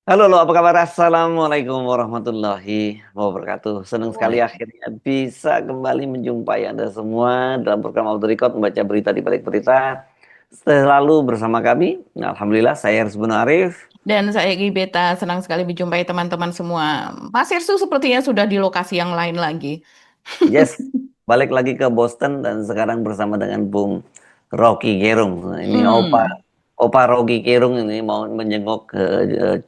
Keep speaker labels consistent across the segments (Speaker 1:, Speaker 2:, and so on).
Speaker 1: Halo, apa kabar? Assalamualaikum warahmatullahi wabarakatuh. Senang sekali akhirnya bisa kembali menjumpai Anda semua dalam program Auto Record membaca berita di balik berita. Selalu bersama kami. Nah, Alhamdulillah, saya Hersbun Arif.
Speaker 2: Dan saya Beta senang sekali menjumpai teman-teman semua. Mas Irsu sepertinya sudah di lokasi yang lain lagi.
Speaker 1: Yes, balik lagi ke Boston dan sekarang bersama dengan Bung Rocky Gerung. Nah, ini
Speaker 2: Hmm.
Speaker 1: Opa Rocky Gerung ini mau menjenguk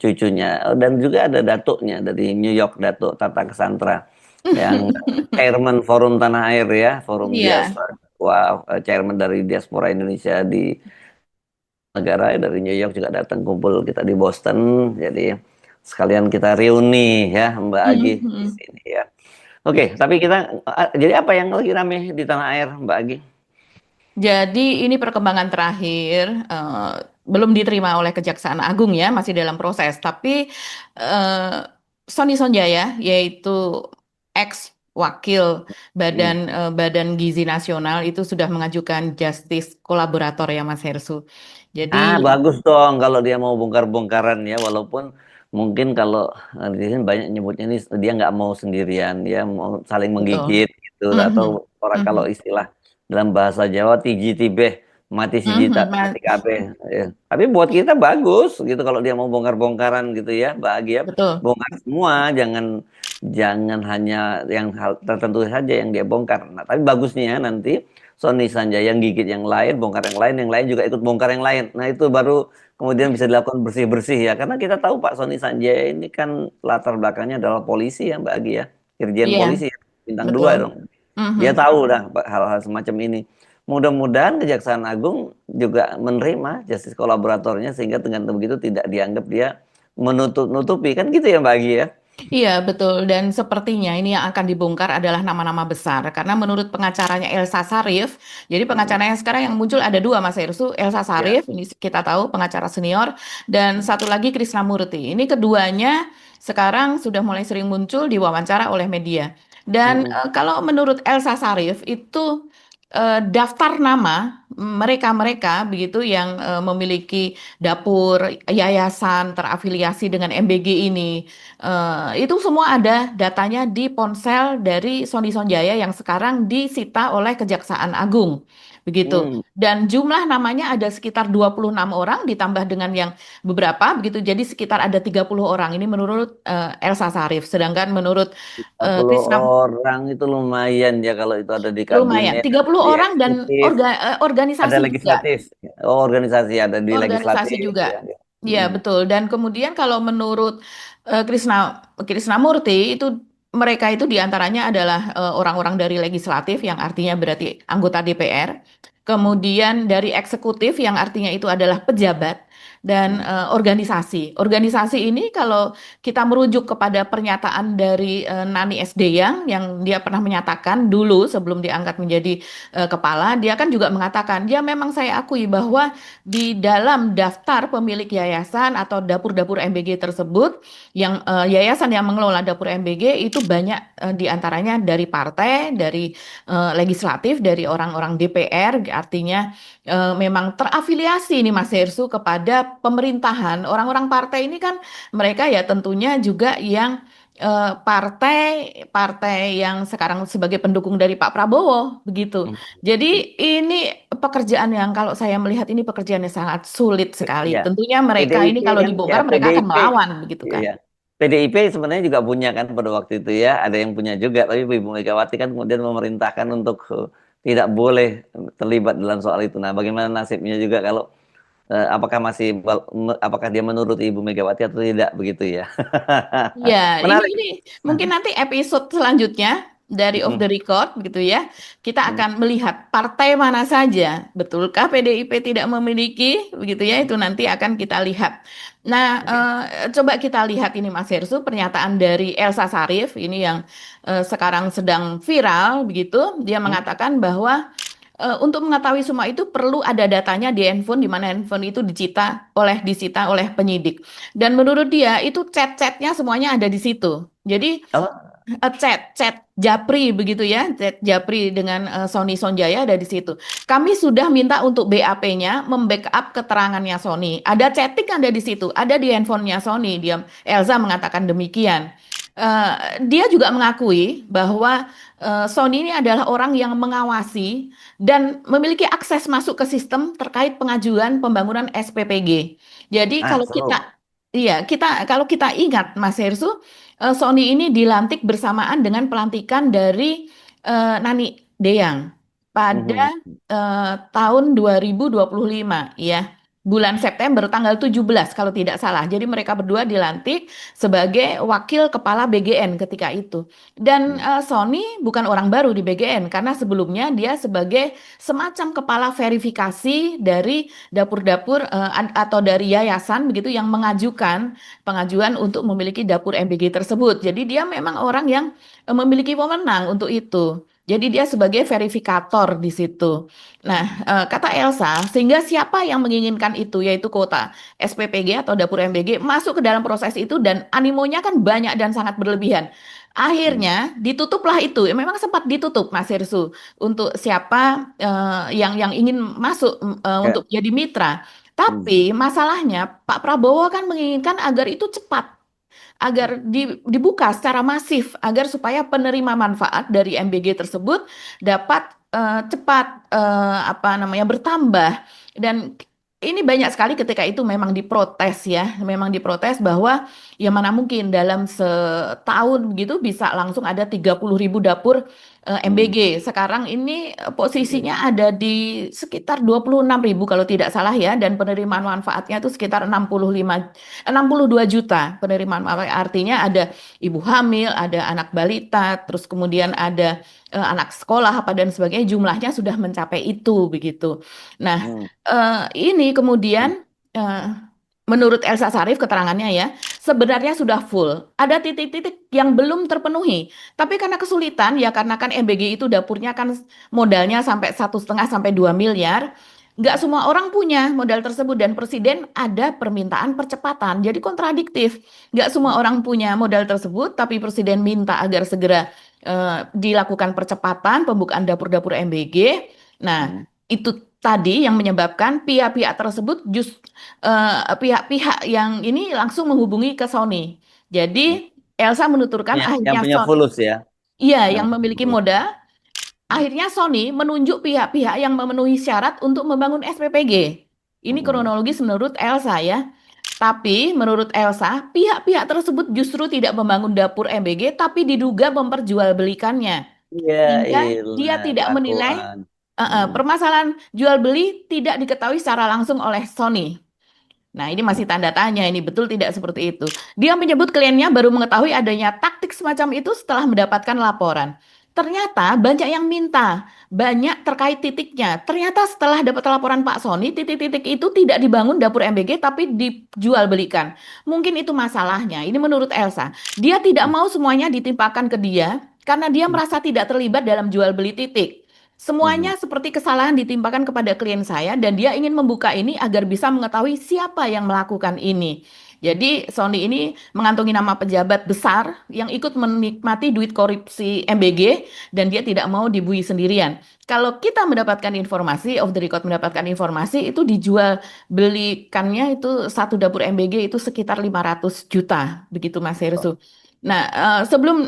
Speaker 1: cucunya. Dan juga ada datuknya dari New York, Datuk Tata Cassandra yang chairman Forum Tanah Air ya, Forum
Speaker 2: Iya,
Speaker 1: Diaspora. Wah, chairman dari diaspora Indonesia di negara dari New York juga datang kumpul kita di Boston. Jadi sekalian kita reuni ya Mbak Agi di
Speaker 2: Mhm.
Speaker 1: sini ya. Oke, tapi kita jadi apa yang lagi rame di tanah air, Mbak Agi?
Speaker 2: Jadi ini perkembangan terakhir belum diterima oleh Kejaksaan Agung ya, masih dalam proses. Tapi eh, Sony Sonjaya yaitu ex wakil
Speaker 1: Hmm.
Speaker 2: Badan Gizi Nasional itu sudah mengajukan justice kolaborator ya Mas Hersu.
Speaker 1: Ah,
Speaker 2: Jadi
Speaker 1: bagus dong kalau dia mau bongkar-bongkaran ya, walaupun mungkin kalau di sini banyak nyebutnya ini dia nggak mau sendirian, ya mau saling
Speaker 2: betul.
Speaker 1: menggigit gitu, atau
Speaker 2: Mhm.
Speaker 1: orang kalau
Speaker 2: Mhm.
Speaker 1: istilah dalam bahasa Jawa tiji tibeh mati siji tak
Speaker 2: Mhm,
Speaker 1: mati kabeh. Ya. Tapi buat kita bagus gitu kalau dia mau bongkar-bongkaran gitu ya, bahagia
Speaker 2: betul.
Speaker 1: bongkar semua, jangan jangan hanya yang hal tertentu saja yang dia bongkar. Nah, tapi bagusnya nanti Sony Sanjaya yang gigit yang lain, bongkar yang lain juga ikut bongkar yang lain. Nah, itu baru kemudian bisa dilakukan bersih-bersih ya. Karena kita tahu Pak Sony Sanjaya ini kan latar belakangnya adalah polisi ya Mbak Agi ya. Irjen
Speaker 2: Iya,
Speaker 1: polisi ya. Bintang
Speaker 2: betul.
Speaker 1: 2 dong.
Speaker 2: Mhm.
Speaker 1: Dia tahu dah hal-hal semacam ini. Mudah-mudahan Kejaksaan Agung juga menerima justice kolaboratornya sehingga dengan begitu tidak dianggap dia menutup-nutupi. Kan gitu ya Mbak Agi ya.
Speaker 2: Iya, betul. Dan sepertinya ini yang akan dibongkar adalah nama-nama besar. Karena menurut pengacaranya Elsa Sarif, jadi
Speaker 1: Hmm.
Speaker 2: pengacaranya sekarang yang muncul ada dua, Mas Ersu. Elsa
Speaker 1: Ya.
Speaker 2: Sarif, ini kita tahu pengacara senior, dan satu lagi Krisnamurti. Ini keduanya sekarang sudah mulai sering muncul diwawancara oleh media. Dan
Speaker 1: Hmm.
Speaker 2: kalau menurut Elsa Sarif, itu daftar nama mereka-mereka begitu yang memiliki dapur yayasan terafiliasi dengan MBG ini. Itu semua ada datanya di ponsel dari Sony Sonjaya yang sekarang disita oleh Kejaksaan Agung. Begitu.
Speaker 1: Hmm.
Speaker 2: Dan jumlah namanya ada sekitar 26 orang ditambah dengan yang beberapa begitu. Jadi sekitar ada 30 orang. Ini menurut Elsa Sarif. Sedangkan menurut
Speaker 1: 40
Speaker 2: Krisna
Speaker 1: orang itu lumayan ya kalau itu ada di
Speaker 2: lumayan.
Speaker 1: kabinet,
Speaker 2: 30
Speaker 1: di
Speaker 2: orang dan
Speaker 1: eksekutif, ada
Speaker 2: organisasi juga.
Speaker 1: legislatif. Oh, organisasi ada di
Speaker 2: Organisasi
Speaker 1: legislatif
Speaker 2: juga.
Speaker 1: ya.
Speaker 2: Iya,
Speaker 1: Hmm.
Speaker 2: betul. Dan kemudian kalau menurut Krisnamurti itu mereka itu diantaranya adalah orang-orang dari legislatif yang artinya berarti anggota DPR, kemudian dari eksekutif yang artinya itu adalah pejabat dan
Speaker 1: Hmm.
Speaker 2: organisasi. Organisasi ini kalau kita merujuk kepada pernyataan dari Nani SDyang yang dia pernah menyatakan dulu sebelum diangkat menjadi kepala, dia kan juga mengatakan, ya memang saya akui bahwa di dalam daftar pemilik yayasan atau dapur-dapur MBG tersebut, yang yayasan yang mengelola dapur MBG itu banyak diantaranya dari partai, dari legislatif, dari orang-orang DPR, artinya memang terafiliasi nih Mas Hersu kepada pemerintahan. Orang-orang partai ini kan mereka ya tentunya juga yang partai partai yang sekarang sebagai pendukung dari Pak Prabowo begitu.
Speaker 1: Hmm.
Speaker 2: Jadi ini pekerjaan yang kalau saya melihat ini pekerjaan yang sangat sulit sekali.
Speaker 1: Ya,
Speaker 2: Tentunya mereka ini
Speaker 1: PDIP
Speaker 2: kalau
Speaker 1: kan, ya
Speaker 2: dibongkar mereka akan
Speaker 1: PDIP,
Speaker 2: melawan begitu kan.
Speaker 1: ya. PDIP sebenarnya juga punya kan pada waktu itu ya, ada yang punya juga, tapi Ibu Megawati kan kemudian memerintahkan untuk tidak boleh terlibat dalam soal itu. Nah, bagaimana nasibnya juga kalau apakah apakah dia menurut Ibu Megawati atau tidak begitu ya?
Speaker 2: Ya,
Speaker 1: Menarik.
Speaker 2: ini mungkin nanti episode selanjutnya dari Off the
Speaker 1: Mm-mm.
Speaker 2: Record begitu ya. Kita
Speaker 1: Mm.
Speaker 2: akan melihat partai mana saja, betulkah PDIP tidak memiliki begitu ya. Itu nanti akan kita lihat. Nah,
Speaker 1: Oke.
Speaker 2: coba kita lihat ini Mas Hersu pernyataan dari Elsa Sarif ini yang sekarang sedang viral begitu. Dia
Speaker 1: Mm.
Speaker 2: mengatakan bahwa untuk mengetahui semua itu perlu ada datanya di handphone di mana handphone itu disita oleh penyidik. Dan menurut dia itu chat-chatnya semuanya ada di situ. Jadi
Speaker 1: Apa?
Speaker 2: chat Japri begitu ya, chat Japri dengan Sony Sonjaya ada di situ. Kami sudah minta untuk BAP-nya membackup keterangannya Sony. Ada chatting ada di situ, ada di handphonenya Sony. Dia Elsa mengatakan demikian. Dia juga mengakui bahwa Sony ini adalah orang yang mengawasi dan memiliki akses masuk ke sistem terkait pengajuan pembangunan SPPG. Jadi
Speaker 1: Ah, seru.
Speaker 2: iya kalau kita ingat Mas Hersu, Sony ini dilantik bersamaan dengan pelantikan dari Nani Deyang pada
Speaker 1: Mhm.
Speaker 2: tahun 2025 ya. Bulan September tanggal 17 kalau tidak salah. Jadi mereka berdua dilantik sebagai wakil kepala BGN ketika itu. Dan Sony bukan orang baru di BGN karena sebelumnya dia sebagai semacam kepala verifikasi dari dapur-dapur atau dari yayasan begitu yang mengajukan pengajuan untuk memiliki dapur MBG tersebut. Jadi dia memang orang yang memiliki wewenang untuk itu. Jadi dia sebagai verifikator di situ. Nah, kata Elsa, sehingga siapa yang menginginkan itu, yaitu kota SPPG atau dapur MBG, masuk ke dalam proses itu dan animonya kan banyak dan sangat berlebihan.
Speaker 1: Hmm.
Speaker 2: Akhirnya ditutuplah itu. Ya, memang sempat ditutup, Mas Hirsu, untuk siapa yang ingin masuk
Speaker 1: Ya.
Speaker 2: untuk jadi mitra.
Speaker 1: Hmm.
Speaker 2: Tapi masalahnya Pak Prabowo kan menginginkan agar itu cepat, agar dibuka secara masif, agar supaya penerima manfaat dari MBG tersebut dapat cepat apa namanya bertambah. Dan ini banyak sekali ketika itu memang diprotes ya, memang diprotes bahwa ya mana mungkin dalam setahun begitu bisa langsung ada 30.000 dapur
Speaker 1: Hmm.
Speaker 2: MBG. Sekarang ini
Speaker 1: Iya.
Speaker 2: posisinya ada di sekitar 26.000 kalau tidak salah ya, dan penerimaan manfaatnya itu sekitar 62 juta penerimaan manfaat. Artinya ada ibu hamil, ada anak balita, terus kemudian ada anak sekolah apa dan sebagainya, jumlahnya sudah mencapai itu begitu. Nah,
Speaker 1: Hmm.
Speaker 2: ini kemudian eh, menurut Elsa Sarif keterangannya ya, sebenarnya sudah full. Ada titik-titik yang belum terpenuhi. Tapi karena kesulitan, ya karena kan MBG itu dapurnya kan modalnya sampai 1,5 sampai 2 miliar. Nggak semua orang punya modal tersebut dan presiden ada permintaan percepatan. Jadi kontradiktif. Nggak semua orang punya modal tersebut, tapi presiden minta agar segera dilakukan percepatan pembukaan dapur-dapur MBG. Nah,
Speaker 1: Hmm.
Speaker 2: itu tadi yang menyebabkan pihak-pihak tersebut pihak-pihak yang ini langsung menghubungi ke Sony.
Speaker 1: Hmm.
Speaker 2: Jadi Elsa menuturkan
Speaker 1: Yang
Speaker 2: akhirnya
Speaker 1: punya fulus ya,
Speaker 2: iya
Speaker 1: yang
Speaker 2: yang
Speaker 1: punya
Speaker 2: memiliki
Speaker 1: fulus.
Speaker 2: modal,
Speaker 1: Hmm.
Speaker 2: akhirnya Sony menunjuk pihak-pihak yang memenuhi syarat untuk membangun SPPG. Ini
Speaker 1: Hmm.
Speaker 2: kronologis menurut Elsa ya. Tapi menurut Elsa, pihak-pihak tersebut justru tidak membangun dapur MBG tapi diduga memperjualbelikannya.
Speaker 1: Iya,
Speaker 2: Sehingga dia
Speaker 1: ilah,
Speaker 2: tidak menilai
Speaker 1: kelakuan. Hmm.
Speaker 2: permasalahan jual beli tidak diketahui secara langsung oleh Sony. Nah, ini masih tanda tanya, ini betul tidak seperti itu. Dia menyebut kliennya baru mengetahui adanya taktik semacam itu setelah mendapatkan laporan. Ternyata banyak yang minta, banyak terkait titiknya. Ternyata setelah dapat laporan Pak Sony, titik-titik itu tidak dibangun dapur MBG tapi dijual belikan. Mungkin itu masalahnya. Ini menurut Elsa. Dia tidak mau semuanya ditimpakan ke dia karena dia merasa tidak terlibat dalam jual beli titik.
Speaker 1: Hmm.
Speaker 2: Semuanya seperti kesalahan ditimpakan kepada klien saya dan dia ingin membuka ini agar bisa mengetahui siapa yang melakukan ini. Jadi Sony ini mengantongi nama pejabat besar yang ikut menikmati duit korupsi MBG dan dia tidak mau dibui sendirian. Kalau kita mendapatkan informasi, off the record mendapatkan informasi itu dijual belikannya itu satu dapur MBG itu sekitar 500 juta, begitu Mas Hersу. Nah, sebelum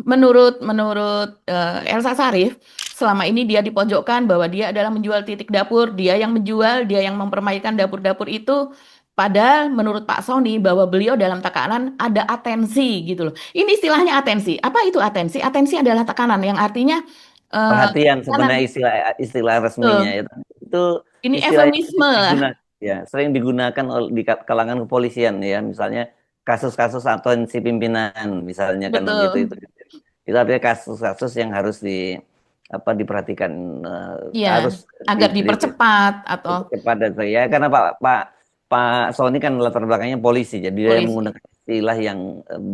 Speaker 2: menurut menurut Elsa Sarif, selama ini dia dipojokkan bahwa dia adalah menjual titik dapur, dia yang menjual, dia yang mempermainkan dapur-dapur itu. Padahal menurut Pak Sony bahwa beliau dalam tekanan ada atensi gitu loh. Ini istilahnya atensi. Apa itu atensi? Atensi adalah tekanan yang artinya
Speaker 1: Perhatian sebenarnya
Speaker 2: tekanan.
Speaker 1: istilah istilah resminya
Speaker 2: Betul.
Speaker 1: ya. Itu
Speaker 2: Ini
Speaker 1: istilah yang
Speaker 2: eufemisme lah.
Speaker 1: digunakan ya, sering digunakan di kalangan kepolisian ya, misalnya kasus-kasus atensi pimpinan misalnya kan begitu
Speaker 2: Betul.
Speaker 1: itu artinya kasus-kasus yang harus apa diperhatikan,
Speaker 2: Iya,
Speaker 1: harus
Speaker 2: agar dipercepat atau
Speaker 1: kepada saya karena Pak Pak Pak Sony kan latar belakangnya polisi, jadi dia
Speaker 2: polisi.
Speaker 1: menggunakan istilah yang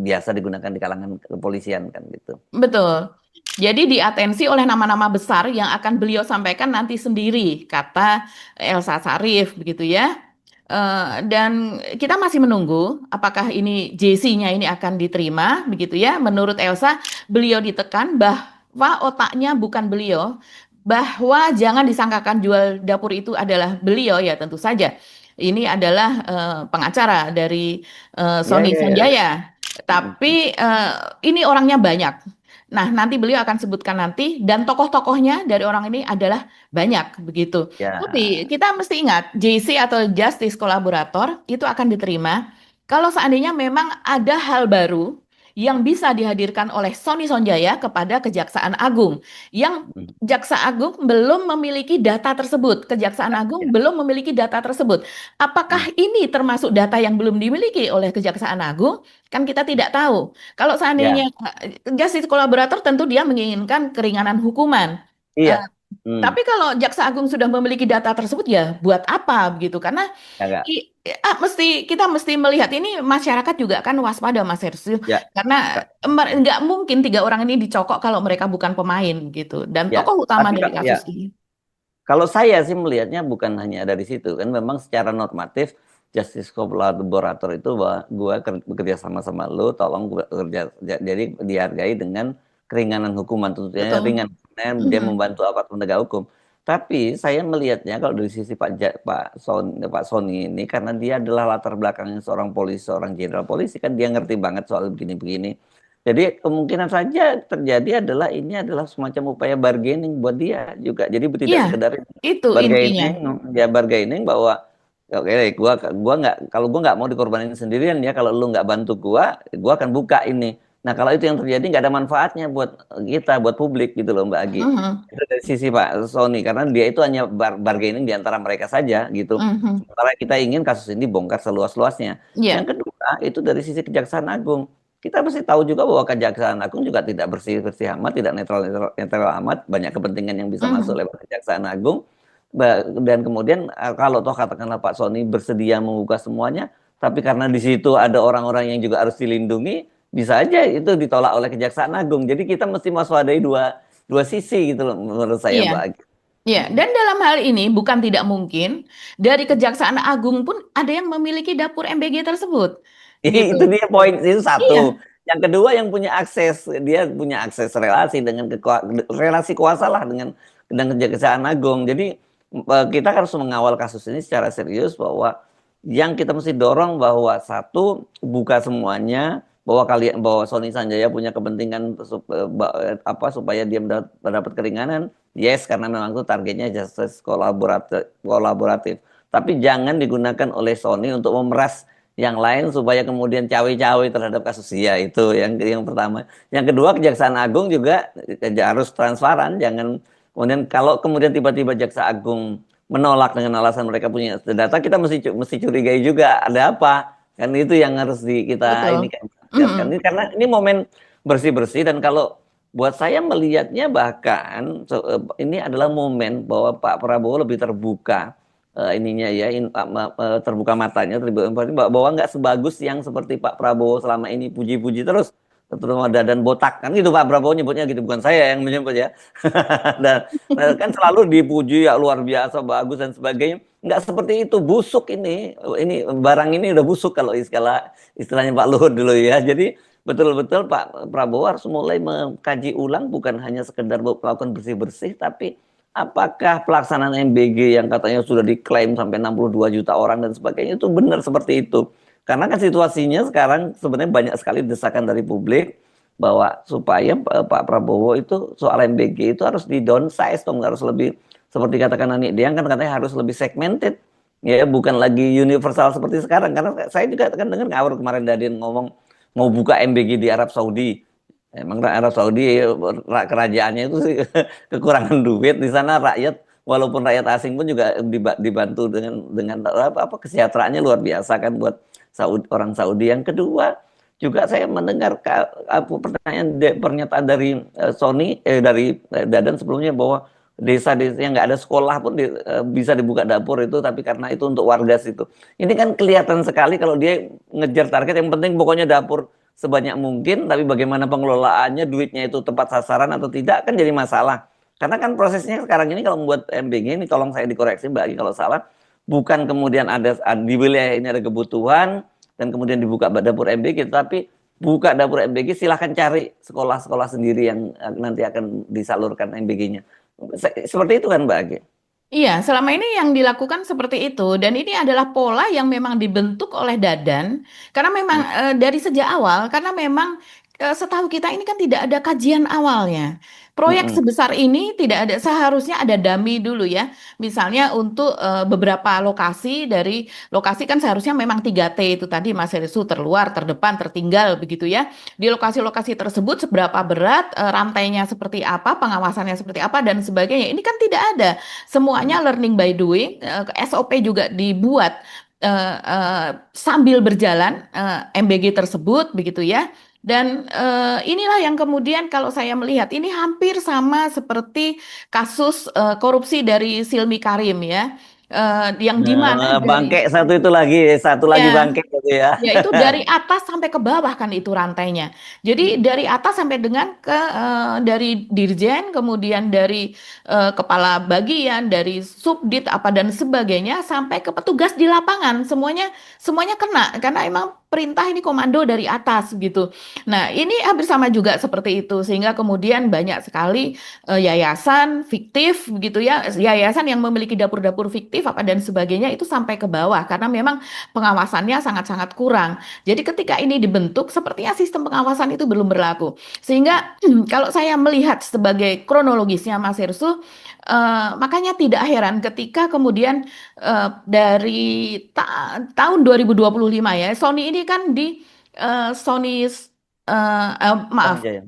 Speaker 1: biasa digunakan di kalangan kepolisian kan gitu.
Speaker 2: Betul. Jadi diatensi oleh nama-nama besar yang akan beliau sampaikan nanti sendiri, kata Elsa Sarif, begitu ya. Dan kita masih menunggu apakah ini JC-nya ini akan diterima, begitu ya. Menurut Elsa, beliau ditekan bahwa otaknya bukan beliau, bahwa jangan disangkakan jual dapur itu adalah beliau, ya tentu saja. Ini adalah pengacara dari
Speaker 1: Ya,
Speaker 2: Sony
Speaker 1: ya, ya.
Speaker 2: Sanjaya. Tapi ini orangnya banyak. Nah, nanti beliau akan sebutkan nanti, dan tokoh-tokohnya dari orang ini adalah banyak, begitu. Tapi
Speaker 1: Ya,
Speaker 2: kita mesti ingat, JC atau Justice Kolaborator itu akan diterima kalau seandainya memang ada hal baru yang bisa dihadirkan oleh Sony Sonjaya kepada Kejaksaan Agung. Yang
Speaker 1: hmm,
Speaker 2: Jaksa Agung belum memiliki data tersebut. Kejaksaan Agung
Speaker 1: ya,
Speaker 2: belum memiliki data tersebut.
Speaker 1: hmm,
Speaker 2: Apakah ini termasuk data yang belum dimiliki oleh Kejaksaan Agung? Kan kita tidak tahu. Kalau
Speaker 1: ya,
Speaker 2: seandainya Justice Kolaborator tentu dia menginginkan keringanan hukuman.
Speaker 1: iya,
Speaker 2: Eh,
Speaker 1: hmm,
Speaker 2: tapi kalau Jaksa Agung sudah memiliki data tersebut ya buat apa begitu? Karena
Speaker 1: ya, Kak.
Speaker 2: kita mesti melihat ini, masyarakat juga kan waspada, Mas Hersil,
Speaker 1: Ya,
Speaker 2: karena
Speaker 1: Kak.
Speaker 2: nggak mungkin tiga orang ini dicokok kalau mereka bukan pemain gitu, dan
Speaker 1: Ya,
Speaker 2: tokoh utama
Speaker 1: tapi
Speaker 2: dari
Speaker 1: Kak, ya,
Speaker 2: kasus ini.
Speaker 1: kalau saya sih melihatnya bukan hanya dari situ kan, memang secara normatif justice collaborator itu bahwa gua bekerja sama lu, tolong gua kerja, jadi dihargai dengan keringanan hukuman, tentunya
Speaker 2: Betul.
Speaker 1: ringan karena dia
Speaker 2: Mhm.
Speaker 1: membantu aparat penegak hukum. Tapi saya melihatnya kalau dari sisi Pak Sony ini, karena dia adalah latar belakangnya seorang polisi, seorang jenderal polisi, kan dia ngerti banget soal begini-begini. Jadi kemungkinan saja terjadi adalah ini adalah semacam upaya bargaining buat dia juga. Jadi
Speaker 2: Iya,
Speaker 1: tidak sekedar
Speaker 2: itu intinya.
Speaker 1: bargaining, ya bargaining bahwa oke, gua nggak, kalau gua nggak mau dikorbanin sendirian ya, kalau lu nggak bantu gua akan buka ini. Nah kalau itu yang terjadi nggak ada manfaatnya buat kita, buat publik gitu loh Mbak Agi.
Speaker 2: Mhm.
Speaker 1: Itu dari sisi Pak Sony, karena dia itu hanya bargaining di antara mereka saja gitu.
Speaker 2: Mhm.
Speaker 1: Sementara kita ingin kasus ini bongkar seluas-luasnya.
Speaker 2: Iya,
Speaker 1: Yang kedua itu dari sisi Kejaksaan Agung. Kita pasti tahu juga bahwa Kejaksaan Agung juga tidak bersih-bersih amat, tidak netral amat, banyak kepentingan yang bisa masuk
Speaker 2: mhm.
Speaker 1: lewat Kejaksaan Agung. Dan kemudian kalau toh katakanlah Pak Sony bersedia membuka semuanya, tapi karena di situ ada orang-orang yang juga harus dilindungi, bisa aja itu ditolak oleh Kejaksaan Agung. Jadi kita mesti waspadai dua dua sisi gitu loh menurut saya
Speaker 2: Iya.
Speaker 1: Mbak Agi.
Speaker 2: Ya,
Speaker 1: Mm-mm.
Speaker 2: dan dalam hal ini bukan tidak mungkin dari Kejaksaan Agung pun ada yang memiliki dapur MBG tersebut, gitu.
Speaker 1: Itu dia poin itu satu.
Speaker 2: Iya.
Speaker 1: Yang kedua yang punya akses, dia punya akses relasi dengan relasi kuasa lah dengan Kejaksaan Agung. Jadi kita harus mengawal kasus ini secara serius bahwa yang kita mesti dorong bahwa satu buka semuanya, bahwa kalian, bahwa Sony Sanjaya punya kepentingan apa supaya dia mendapat keringanan. Yes, karena memang itu targetnya justice kolaboratif. Tapi jangan digunakan oleh Sony untuk memeras yang lain supaya kemudian cawe-cawe terhadap kasus dia. Itu yang pertama. Yang kedua, Kejaksaan Agung juga harus transparan, jangan kemudian kalau kemudian tiba-tiba Jaksa Agung menolak dengan alasan mereka punya data, kita mesti curigai juga ada apa. Kan itu yang harus kita ini
Speaker 2: Betul.
Speaker 1: kan lihatkan.
Speaker 2: Mm-mm.
Speaker 1: Ini karena ini momen bersih-bersih, dan kalau buat saya melihatnya bahkan ini adalah momen bahwa Pak Prabowo lebih terbuka, ininya ya, terbuka matanya, terbuka empati, bahwa nggak sebagus yang seperti Pak Prabowo selama ini puji-puji terus, terutama dadan botak kan gitu Pak Prabowo nyebutnya gitu, bukan saya yang menyebut ya. Dan kan selalu dipuji ya luar biasa bagus dan sebagainya. Nggak seperti itu, busuk ini barang ini udah busuk kalau istilahnya Pak Luhut dulu ya. Jadi betul-betul Pak Prabowo harus mulai mengkaji ulang, bukan hanya sekedar melakukan bersih-bersih, tapi apakah pelaksanaan MBG yang katanya sudah diklaim sampai 62 juta orang dan sebagainya itu benar seperti itu. Karena kan situasinya sekarang sebenarnya banyak sekali desakan dari publik bahwa supaya Pak Prabowo itu soal MBG itu harus di downsize dong, harus lebih seperti katakan Nani Diang kan katanya harus lebih segmented, ya bukan lagi universal seperti sekarang. Karena saya juga kan dengar ngawur kemarin Dadin ngomong mau buka MBG di Arab Saudi. Emang Arab Saudi kerajaannya itu sih kekurangan duit di sana, rakyat walaupun rakyat asing pun juga dibantu dengan apa kesejahteraannya luar biasa kan buat orang Saudi. Yang kedua juga saya mendengar pertanyaan pernyataan dari Sony dari Dadan sebelumnya bahwa desa-desa yang nggak ada sekolah pun bisa dibuka dapur itu, tapi karena itu untuk warga situ. Ini kan kelihatan sekali kalau dia ngejar target, yang penting pokoknya dapur sebanyak mungkin, tapi bagaimana pengelolaannya, duitnya itu tepat sasaran atau tidak kan jadi masalah. Karena kan prosesnya sekarang ini kalau membuat MBG ini, tolong saya dikoreksi Mbak Agi kalau salah, bukan kemudian di wilayah ini ada kebutuhan dan kemudian dibuka dapur MBG, tapi buka dapur MBG, silahkan cari sekolah-sekolah sendiri yang nanti akan disalurkan MBG-nya. Seperti itu kan Mbak Age?
Speaker 2: Iya, selama ini yang dilakukan seperti itu, dan ini adalah pola yang memang dibentuk oleh Dadan, karena memang
Speaker 1: Hmm.
Speaker 2: dari sejak awal, karena memang setahu kita ini kan tidak ada kajian awalnya. Proyek
Speaker 1: Mm-mm.
Speaker 2: sebesar ini tidak ada, seharusnya ada dummy dulu ya, misalnya untuk beberapa lokasi, dari lokasi kan seharusnya memang 3T itu tadi Mas Herssu, terluar, terdepan, tertinggal begitu ya. Di lokasi-lokasi tersebut seberapa berat, rantainya seperti apa, pengawasannya seperti apa dan sebagainya. Ini kan tidak ada. Semuanya learning by doing, SOP juga dibuat sambil berjalan MBG tersebut begitu ya. Dan inilah yang kemudian kalau saya melihat ini hampir sama seperti kasus korupsi dari Silmi Karim ya. Yang di mana dari
Speaker 1: Bangke satu lagi
Speaker 2: ya,
Speaker 1: bangke gitu ya.
Speaker 2: ya itu dari atas sampai ke bawah kan itu rantainya. Jadi dari atas sampai dengan ke dari dirjen, kemudian dari kepala bagian, dari subdit apa dan sebagainya sampai ke petugas di lapangan. Semuanya semuanya kena karena emang perintah ini komando dari atas gitu. Nah, ini hampir sama juga seperti itu sehingga kemudian banyak sekali yayasan fiktif gitu ya, yayasan yang memiliki dapur-dapur fiktif apa dan sebagainya itu sampai ke bawah karena memang pengawasannya sangat-sangat kurang. Jadi ketika ini dibentuk, sepertinya sistem pengawasan itu belum berlaku. Sehingga kalau saya melihat sebagai kronologisnya Mas Herssu, makanya tidak heran ketika kemudian dari tahun 2025 ya, Sony ini kan di Sony
Speaker 1: Sony
Speaker 2: maaf,
Speaker 1: Jaya.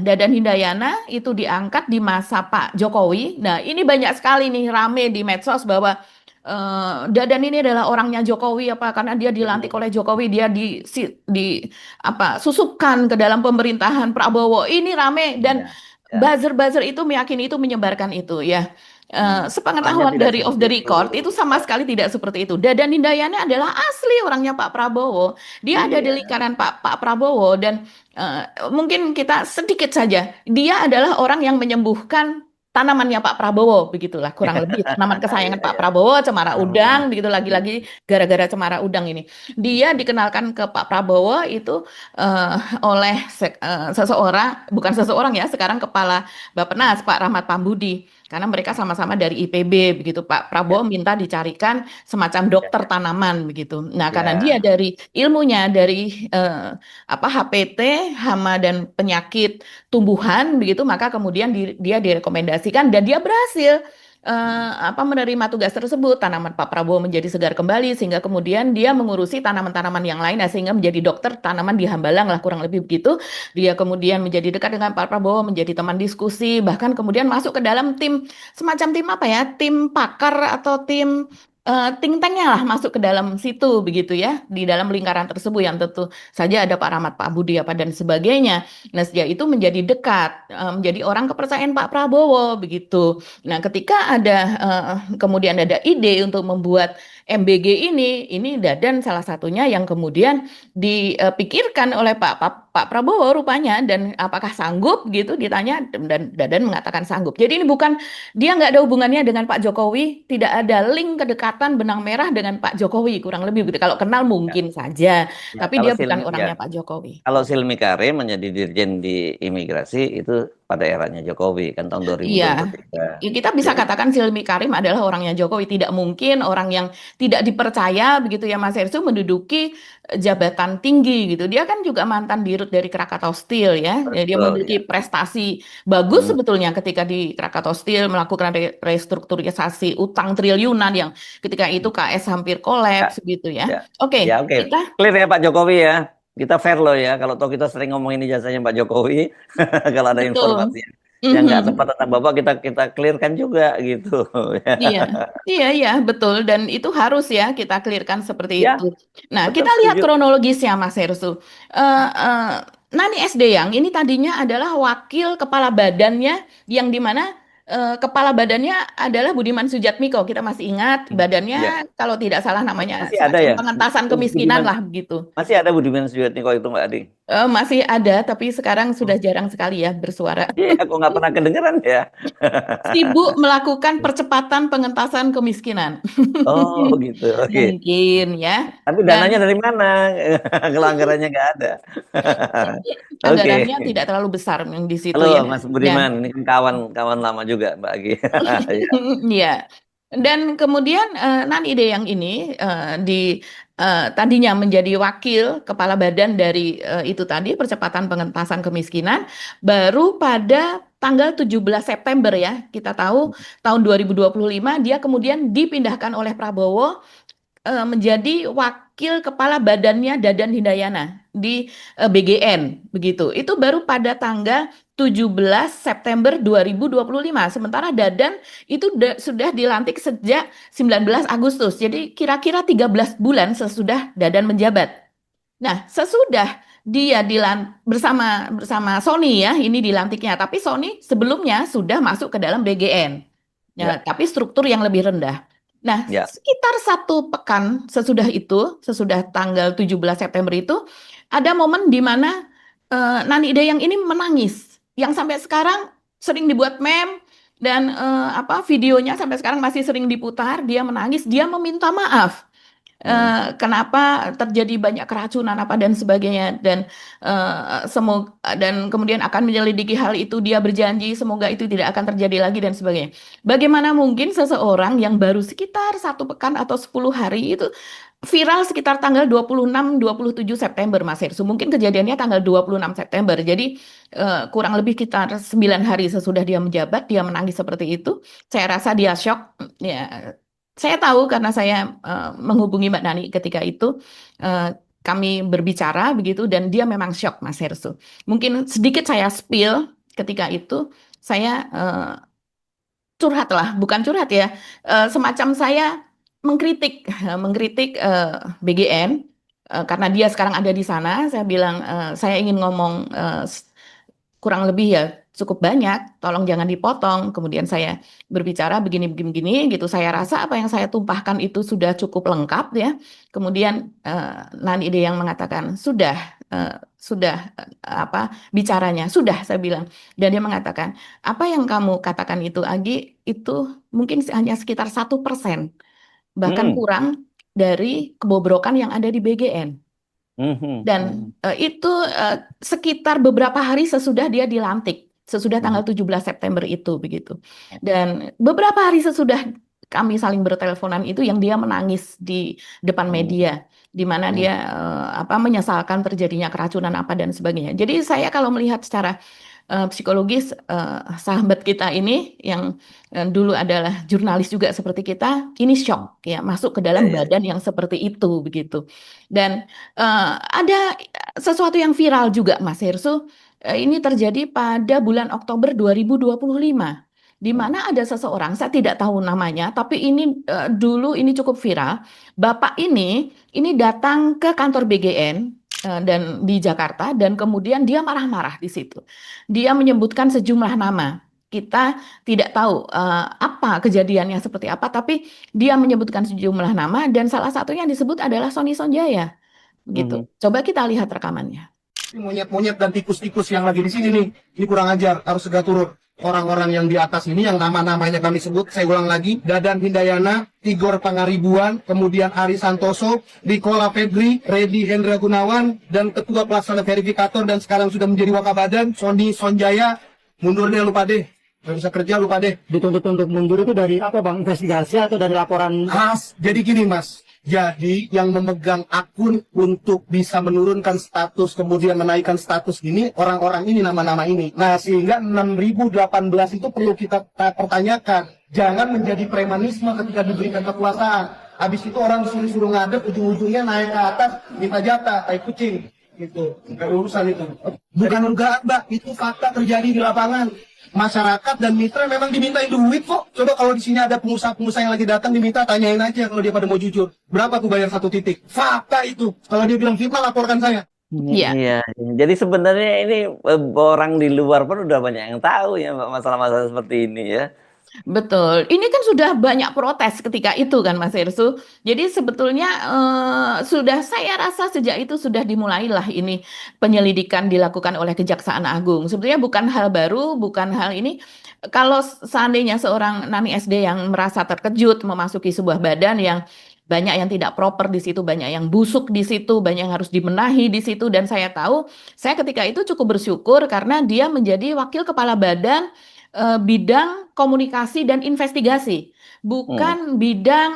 Speaker 2: Dadan Hindayana itu diangkat di masa Pak Jokowi. Nah, ini banyak sekali nih rame di medsos bahwa Dadan ini adalah orangnya Jokowi apa karena dia dilantik
Speaker 1: Mm-mm.
Speaker 2: oleh Jokowi, dia di apa susupkan ke dalam pemerintahan Prabowo. Ini rame dan
Speaker 1: Iya, ya.
Speaker 2: buzzer-buzzer itu meyakini itu, menyebarkan itu ya.
Speaker 1: Faktanya
Speaker 2: Sepengetahuan
Speaker 1: tidak
Speaker 2: dari off
Speaker 1: seperti
Speaker 2: the
Speaker 1: itu.
Speaker 2: record itu sama sekali tidak seperti itu. Dadan Hindayana adalah asli orangnya Pak Prabowo. Dia ada di
Speaker 1: Iya.
Speaker 2: lingkaran Pak Prabowo dan mungkin kita sedikit saja. Dia adalah orang yang menyembuhkan tanamannya Pak Prabowo, begitulah kurang lebih tanaman kesayangan
Speaker 1: Iya,
Speaker 2: Pak
Speaker 1: iya.
Speaker 2: Prabowo, cemara
Speaker 1: Hmm.
Speaker 2: udang, begitu lagi-lagi gara-gara cemara udang ini. Dia dikenalkan ke Pak Prabowo itu eh, oleh seseorang, bukan seseorang ya, sekarang Kepala Bappenas Pak Rahmat Pambudi. Karena mereka sama-sama dari IPB begitu. Pak
Speaker 1: Ya,
Speaker 2: Prabowo minta dicarikan semacam
Speaker 1: ya,
Speaker 2: dokter
Speaker 1: ya.
Speaker 2: tanaman begitu. Nah, karena dia
Speaker 1: Ya.
Speaker 2: dari ilmunya dari apa HPT, hama dan penyakit tumbuhan begitu, maka kemudian dia direkomendasikan dan dia berhasil apa menerima tugas tersebut. Tanaman Pak Prabowo menjadi segar kembali sehingga kemudian dia mengurusi tanaman-tanaman yang lain, nah, sehingga menjadi dokter tanaman di Hambalang lah kurang lebih begitu. Dia kemudian menjadi dekat dengan Pak Prabowo, menjadi teman diskusi, bahkan kemudian masuk ke dalam tim, semacam tim apa ya, tim pakar atau tim think tank-nya lah, masuk ke dalam situ begitu ya, di dalam lingkaran tersebut yang tentu saja ada Pak Rahmat, Pak Budi apa dan sebagainya. Nah, sejak itu menjadi dekat, menjadi orang kepercayaan Pak Prabowo begitu. Nah, ketika ada kemudian ada ide untuk membuat MBG ini Dadan salah satunya yang kemudian dipikirkan oleh Pak Prabowo rupanya, dan apakah sanggup gitu ditanya dan Dadan mengatakan sanggup. Jadi ini bukan, dia nggak ada hubungannya dengan Pak Jokowi, tidak ada link kedekatan benang merah dengan Pak Jokowi kurang lebih begitu. Kalau kenal
Speaker 1: Ya,
Speaker 2: mungkin saja,
Speaker 1: ya.
Speaker 2: tapi
Speaker 1: Kalau
Speaker 2: dia bukan
Speaker 1: Silmi, ya,
Speaker 2: orangnya Pak Jokowi.
Speaker 1: kalau Silmi Karim menjadi dirjen di imigrasi itu pada eranya Jokowi kan tahun
Speaker 2: Iya,
Speaker 1: 2023.
Speaker 2: kita bisa
Speaker 1: Jadi
Speaker 2: katakan Silmi Karim adalah orangnya Jokowi. Tidak mungkin orang yang tidak dipercaya begitu ya Mas Hersu menduduki jabatan tinggi gitu. Dia kan juga mantan dirut dari Krakatau Steel ya. Ya, dia
Speaker 1: betul
Speaker 2: memiliki
Speaker 1: ya.
Speaker 2: prestasi bagus
Speaker 1: Hmm.
Speaker 2: sebetulnya ketika di Krakatau Steel melakukan restrukturisasi utang triliunan yang ketika itu KS hampir
Speaker 1: Ya,
Speaker 2: kolaps gitu ya.
Speaker 1: ya.
Speaker 2: Oke,
Speaker 1: Ya, oke.
Speaker 2: kita
Speaker 1: Clear ya Pak Jokowi ya. Kita fair loh ya. Kalau toh kita sering ngomongin ijazahnya Pak Jokowi, kalau ada
Speaker 2: betul.
Speaker 1: informasi yang nggak tepat
Speaker 2: Mhm.
Speaker 1: tentang Bapak, kita clearkan juga gitu.
Speaker 2: Iya, iya, iya, betul. Dan itu harus ya kita clearkan seperti
Speaker 1: Ya,
Speaker 2: itu. Nah,
Speaker 1: betul
Speaker 2: kita lihat
Speaker 1: setuju.
Speaker 2: kronologisnya, Mas Hersu. Eh, eh, Nani SD yang ini tadinya adalah wakil kepala badannya yang di mana? Kepala badannya adalah Budiman Sujatmiko. Kita masih ingat
Speaker 1: Ya,
Speaker 2: badannya kalau tidak salah namanya
Speaker 1: masih ada
Speaker 2: semacam
Speaker 1: ya.
Speaker 2: pengentasan kemiskinan
Speaker 1: Budiman
Speaker 2: lah begitu.
Speaker 1: masih ada Budiman Sujatmiko itu Mbak Adi.
Speaker 2: Masih ada, tapi sekarang sudah jarang sekali ya bersuara.
Speaker 1: Iya, aku nggak pernah kedengeran ya.
Speaker 2: Sibuk melakukan percepatan pengentasan kemiskinan.
Speaker 1: Oh gitu, oke.
Speaker 2: Mungkin ya.
Speaker 1: Tapi
Speaker 2: Dan
Speaker 1: dananya dari mana? Kalau anggarannya nggak ada. Oke.
Speaker 2: anggarannya tidak terlalu besar yang di situ
Speaker 1: Halo
Speaker 2: ya.
Speaker 1: Mas
Speaker 2: Dan
Speaker 1: Budiman, ini kan kawan-kawan lama juga Mbak Agi. Ya.
Speaker 2: ya. Dan kemudian Nani ide yang ini tadinya menjadi wakil kepala badan dari itu tadi percepatan pengentasan kemiskinan baru pada tanggal 17 September ya. Kita tahu tahun 2025 dia kemudian dipindahkan oleh Prabowo menjadi wakil kepala badannya Dadan Hindayana di BGN begitu. Itu baru pada tanggal 17 September 2025. Sementara Dadan itu sudah dilantik sejak 19 Agustus. Jadi kira-kira 13 bulan sesudah Dadan menjabat. Nah, sesudah dia bersama bersama Sony ya, ini dilantiknya. Tapi Sony sebelumnya sudah masuk ke dalam BGN. Ya,
Speaker 1: Ya,
Speaker 2: tapi struktur yang lebih rendah. Nah,
Speaker 1: ya.
Speaker 2: sekitar 1 pekan sesudah itu, sesudah tanggal 17 September itu, ada momen di mana Nani Ide yang ini menangis, yang sampai sekarang sering dibuat meme dan videonya sampai sekarang masih sering diputar. Dia menangis, dia meminta maaf.
Speaker 1: Hmm.
Speaker 2: Kenapa terjadi banyak keracunan apa dan sebagainya semoga dan kemudian akan menyelidiki hal itu dia berjanji semoga itu tidak akan terjadi lagi dan sebagainya. Bagaimana mungkin seseorang yang baru sekitar 1 pekan atau 10 hari itu viral sekitar tanggal 26-27 September Mas Hersu. Mungkin kejadiannya tanggal 26 September. Jadi kurang lebih sekitar 9 hari sesudah dia menjabat dia menangis seperti itu. Saya rasa dia shock ya. Saya tahu karena saya menghubungi Mbak Nani ketika itu kami berbicara begitu dan dia memang shock Mas Hersu. Mungkin sedikit saya spill ketika itu saya curhat lah, bukan curhat ya, semacam saya mengkritik mengkritik BGN karena dia sekarang ada di sana. Saya bilang saya ingin ngomong kurang lebih ya cukup banyak, tolong jangan dipotong. Kemudian saya berbicara begini-begini gitu. Saya rasa apa yang saya tumpahkan itu sudah cukup lengkap ya. Kemudian Nani Ide yang mengatakan sudah bicaranya sudah saya bilang dan dia mengatakan apa yang kamu katakan itu Agi itu mungkin hanya sekitar 1%, bahkan
Speaker 1: Hmm.
Speaker 2: kurang dari kebobrokan yang ada di BGN.
Speaker 1: Hmm. Hmm.
Speaker 2: Dan
Speaker 1: Hmm.
Speaker 2: itu sekitar beberapa hari sesudah dia dilantik, sesudah
Speaker 1: Hmm.
Speaker 2: tanggal 17 September itu begitu. Dan beberapa hari sesudah kami saling berteleponan itu yang dia menangis di depan
Speaker 1: Hmm.
Speaker 2: media, di mana
Speaker 1: Hmm.
Speaker 2: dia menyesalkan terjadinya keracunan apa dan sebagainya. Jadi saya kalau melihat secara psikologis sahabat kita ini yang dulu adalah jurnalis juga seperti kita, ini shock ya masuk ke
Speaker 1: Ya,
Speaker 2: dalam
Speaker 1: ya.
Speaker 2: badan yang seperti itu begitu. Dan ada sesuatu yang viral juga Mas Hersu. Ini terjadi pada bulan Oktober 2025 di
Speaker 1: Hmm.
Speaker 2: mana ada seseorang, saya tidak tahu namanya, tapi ini dulu ini cukup viral. Bapak ini datang ke kantor BGN dan di Jakarta dan kemudian dia marah-marah di situ. Dia menyebutkan sejumlah nama. Kita tidak tahu apa kejadiannya seperti apa, tapi dia menyebutkan sejumlah nama dan salah satunya yang disebut adalah Sony Sonjaya.
Speaker 1: Hmm.
Speaker 2: Gitu. Coba kita lihat rekamannya.
Speaker 3: Monyet-monyet dan tikus-tikus yang lagi di sini nih, ini kurang ajar, harus segera turun. Orang-orang yang di atas ini, yang nama-namanya kami sebut, saya ulang lagi, Dadan Hindayana, Tigor Pangaribuan, kemudian Ari Santoso, Nikola Febri, Redi Hendra Gunawan, dan Ketua Pelaksana Verifikator, dan sekarang sudah menjadi Wakabadan, Sony Sonjaya, mundur deh lupa deh. Nggak bisa kerja lupa deh.
Speaker 4: Dituntut untuk mundur itu dari apa bang? Investigasi atau dari laporan?
Speaker 3: Mas, jadi gini mas. Jadi yang memegang akun untuk bisa menurunkan status kemudian menaikkan status ini orang-orang ini nama-nama ini. Nah sehingga 6018 itu perlu kita pertanyakan. Jangan menjadi premanisme ketika diberikan kekuasaan. Habis itu orang suruh ngadep ujung-ujungnya naik ke atas minta jatah kayak kucing. Gitu. Nggak urusan itu. Bukan dugaan mbak, itu fakta terjadi di lapangan. Masyarakat dan mitra memang dimintain duit kok. Coba kalau di sini ada pengusaha-pengusaha yang lagi datang diminta tanyain aja kalau dia pada mau jujur. Berapa tuh bayar 1 titik? Fakta itu. Kalau dia bilang fitnah laporkan saya.
Speaker 2: Iya.
Speaker 1: Iya, jadi sebenarnya ini orang di luar pun udah banyak yang tahu ya masalah-masalah seperti ini ya.
Speaker 2: Betul. Ini kan sudah banyak protes ketika itu kan Mas Irsu. Jadi sebetulnya sudah saya rasa sejak itu sudah dimulailah ini penyelidikan dilakukan oleh Kejaksaan Agung. Sebetulnya bukan hal baru, bukan hal ini. Kalau seandainya seorang Nani SD yang merasa terkejut memasuki sebuah badan yang banyak yang tidak proper di situ, banyak yang busuk di situ, banyak yang harus dibenahi di situ. Dan saya tahu, saya ketika itu cukup bersyukur karena dia menjadi wakil kepala badan bidang komunikasi dan investigasi,
Speaker 1: Hmm.
Speaker 2: bukan bidang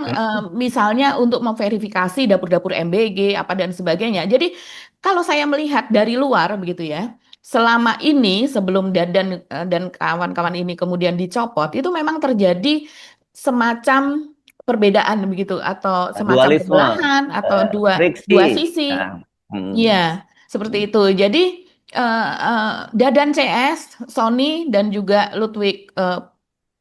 Speaker 2: misalnya untuk memverifikasi dapur-dapur MBG apa dan sebagainya. Jadi kalau saya melihat dari luar begitu ya, selama ini sebelum Dadan dan kawan-kawan ini kemudian dicopot, itu memang terjadi semacam perbedaan begitu atau semacam
Speaker 1: Dualisme,
Speaker 2: pembelahan atau dua
Speaker 1: friksi.
Speaker 2: dua sisi.
Speaker 1: Nah, hmm.
Speaker 2: Iya, seperti itu. Jadi Dadan CS, Sony dan juga Ludwig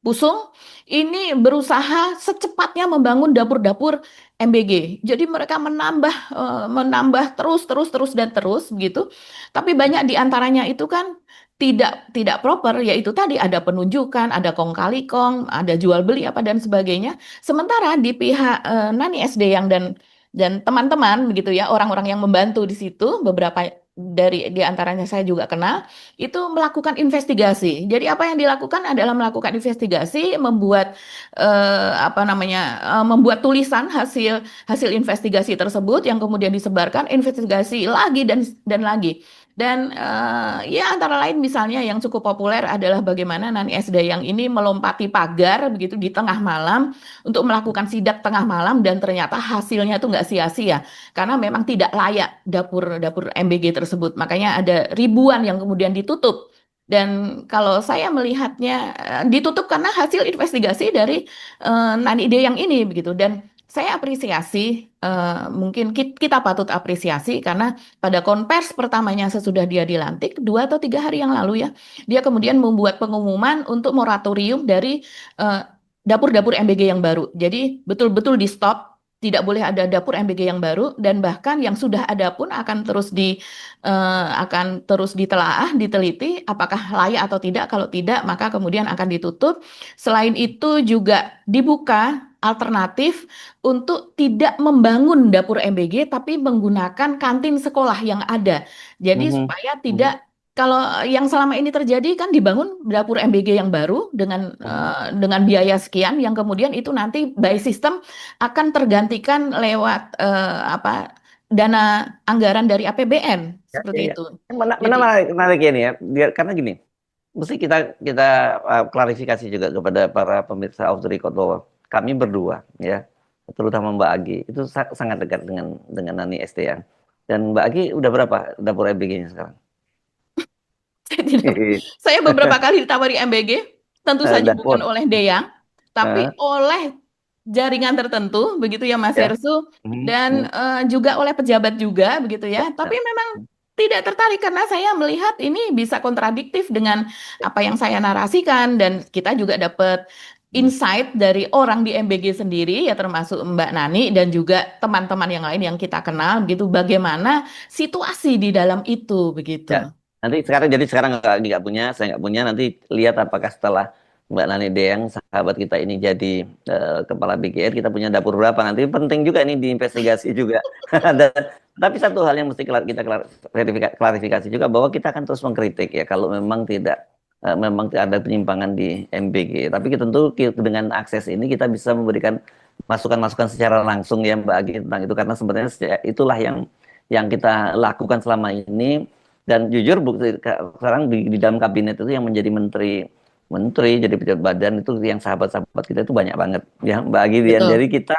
Speaker 2: Pusung ini berusaha secepatnya membangun dapur-dapur MBG. Jadi mereka menambah terus dan terus begitu. Tapi banyak di antaranya itu kan tidak proper, yaitu tadi ada penunjukan, ada kong kali kong, ada jual beli apa dan sebagainya. Sementara di pihak Nani SD yang dan teman-teman begitu ya, orang-orang yang membantu di situ, beberapa dari di antaranya saya juga kenal, itu melakukan investigasi. Jadi apa yang dilakukan adalah melakukan investigasi, apa namanya, membuat tulisan hasil hasil investigasi tersebut yang kemudian disebarkan, investigasi lagi dan lagi. Dan ya antara lain misalnya yang cukup populer adalah bagaimana Nani SD yang ini melompati pagar begitu di tengah malam untuk melakukan sidak tengah malam dan ternyata hasilnya itu nggak sia-sia karena memang tidak layak dapur-dapur MBG tersebut. Makanya ada ribuan yang kemudian ditutup. Dan kalau saya melihatnya ditutup karena hasil investigasi dari Nani Ide yang ini begitu. Dan saya apresiasi, mungkin kita patut apresiasi karena pada konvers pertamanya sesudah dia dilantik, 2 atau 3 hari yang lalu ya, dia kemudian membuat pengumuman untuk moratorium dari eh, dapur-dapur MBG yang baru. Jadi betul-betul di stop, tidak boleh ada dapur MBG yang baru dan bahkan yang sudah ada pun akan terus ditelaah, diteliti apakah layak atau tidak. Kalau tidak, maka kemudian akan ditutup. Selain itu juga dibuka alternatif untuk tidak membangun dapur MBG tapi menggunakan kantin sekolah yang ada. Jadi
Speaker 1: Mhm.
Speaker 2: supaya
Speaker 1: Mhm.
Speaker 2: tidak kalau yang selama ini terjadi kan dibangun dapur MBG yang baru dengan biaya sekian yang kemudian itu nanti by system akan tergantikan lewat apa dana anggaran dari APBN
Speaker 1: Ya, ya,
Speaker 2: seperti
Speaker 1: ya.
Speaker 2: itu. Jadi
Speaker 1: Menarik ini ya, karena gini, mesti kita kita klarifikasi juga kepada para pemirsa Off the Record bahwa kami berdua ya, terutama Mbak Agi itu sangat dekat dengan Nani ST ya. Dan Mbak Agi udah berapa dapur MBG-nya sekarang?
Speaker 2: saya tidak, saya beberapa kali ditawari MBG, tentu saja bukan
Speaker 1: Dapur.
Speaker 2: oleh Deyang, tapi
Speaker 1: Eh,
Speaker 2: oleh jaringan tertentu, begitu ya Mas
Speaker 1: ya.
Speaker 2: Hersu,
Speaker 1: Mhm,
Speaker 2: dan
Speaker 1: mhm,
Speaker 2: juga oleh pejabat juga, begitu
Speaker 1: ya,
Speaker 2: ya. Tapi
Speaker 1: ya.
Speaker 2: memang tidak tertarik karena saya melihat ini bisa kontradiktif dengan apa yang saya narasikan dan kita juga dapat
Speaker 1: Hmm.
Speaker 2: insight dari orang di MBG sendiri ya termasuk Mbak Nani dan juga teman-teman yang lain yang kita kenal begitu bagaimana situasi di dalam itu begitu.
Speaker 1: Ya, jadi sekarang nggak punya, saya nggak punya. Nanti lihat apakah setelah Mbak Nani Deyang, sahabat kita ini jadi kepala BGR, kita punya dapur berapa. Nanti penting juga ini diinvestigasi juga. Tapi satu hal yang mesti kita klarifikasi juga bahwa kita akan terus mengkritik ya kalau memang memang ada penyimpangan di MBG. Tapi tentu dengan akses ini kita bisa memberikan masukan-masukan secara langsung ya Mbak Agi tentang itu karena sebenarnya itulah yang kita lakukan selama ini. Dan jujur sekarang di dalam kabinet itu yang menjadi menteri jadi pejabat badan itu yang sahabat-sahabat kita itu banyak banget ya Mbak Agidian.
Speaker 2: Betul.
Speaker 1: Jadi kita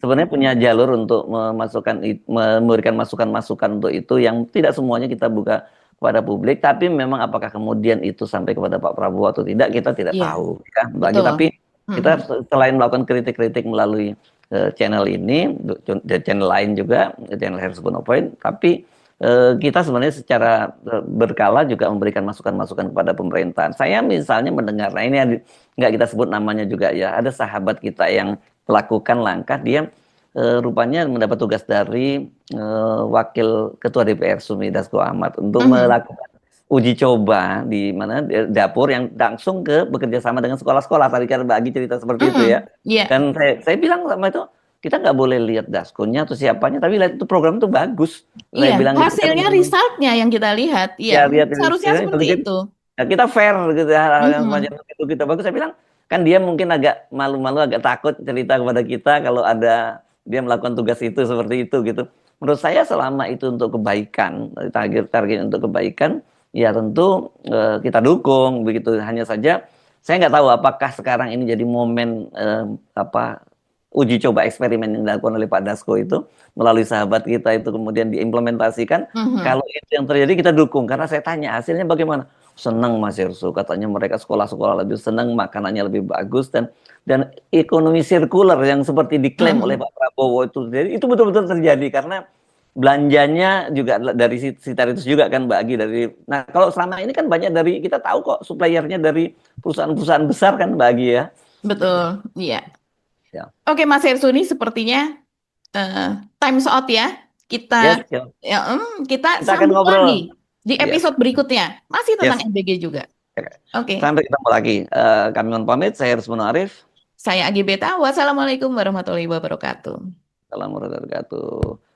Speaker 1: sebenarnya punya jalur untuk memberikan masukan-masukan untuk itu yang tidak semuanya kita buka kepada publik, tapi memang apakah kemudian itu sampai kepada Pak Prabowo atau tidak kita tidak
Speaker 2: Iya,
Speaker 1: tahu ya Mbak Agi.
Speaker 2: betul.
Speaker 1: Tapi kita selain melakukan kritik-kritik melalui channel ini, channel lain juga, channel Harus Point, tapi kita sebenarnya secara berkala juga memberikan masukan-masukan kepada pemerintahan. Saya misalnya mendengar, nah ini nggak kita sebut namanya juga ya, ada sahabat kita yang melakukan langkah, dia rupanya mendapat tugas dari Wakil Ketua DPR Sumi Dasko Ahmad untuk
Speaker 2: Mhm.
Speaker 1: melakukan uji coba di mana dapur yang langsung bekerja sama dengan sekolah-sekolah. Tadi kan Mbak Agi cerita seperti itu ya.
Speaker 2: Iya,
Speaker 1: Dan saya bilang sama itu, kita nggak boleh lihat daskonya atau siapanya, tapi lihat itu program itu bagus. Saya
Speaker 2: iya.
Speaker 1: bilang itu kan
Speaker 2: Hasilnya, resultnya yang kita lihat.
Speaker 1: ya
Speaker 2: Iya,
Speaker 1: lihat
Speaker 2: seharusnya
Speaker 1: istilahnya
Speaker 2: seperti
Speaker 1: begitu.
Speaker 2: itu.
Speaker 1: Ya, kita fair gitu ya, hal-hal yang
Speaker 2: Mhm.
Speaker 1: semacam itu kita bagus. Saya bilang kan dia mungkin agak malu-malu, agak takut cerita kepada kita kalau ada dia melakukan tugas itu seperti itu gitu. Menurut saya selama itu untuk kebaikan, target untuk kebaikan, ya tentu kita dukung begitu. Hanya saja saya nggak tahu apakah sekarang ini jadi momen uji coba eksperimen yang dilakukan oleh Pak Dasko itu melalui sahabat kita itu kemudian diimplementasikan.
Speaker 2: Mhm.
Speaker 1: Kalau itu yang terjadi kita dukung, karena saya tanya hasilnya bagaimana. Senang Mas Irsu, katanya mereka sekolah-sekolah lebih senang, makanannya lebih bagus, dan ekonomi sirkular yang seperti diklaim oleh
Speaker 2: Mhm.
Speaker 1: Pak Prabowo itu, jadi itu betul-betul terjadi karena belanjanya juga dari Sitaritus juga kan Mbak Agi dari. Nah, kalau selama ini kan banyak dari kita tahu kok suppliernya dari perusahaan-perusahaan besar kan Mbak Agi ya.
Speaker 2: Betul, iya.
Speaker 1: Ya.
Speaker 2: Oke, Mas Hersuni, sepertinya time's out ya.
Speaker 1: Yes,
Speaker 2: Kita
Speaker 1: ya.
Speaker 2: kita
Speaker 1: Kita akan
Speaker 2: sambung
Speaker 1: ngobrol.
Speaker 2: lagi di
Speaker 1: Yes,
Speaker 2: episode berikutnya. Masih tentang
Speaker 1: yes.
Speaker 2: MBG juga. Oke,
Speaker 1: Sampai ketemu lagi. Kami mohon pamit. Saya Harus Arif.
Speaker 2: saya Agi Beta. Wassalamualaikum warahmatullahi wabarakatuh.
Speaker 1: Assalamualaikum warahmatullahi wabarakatuh.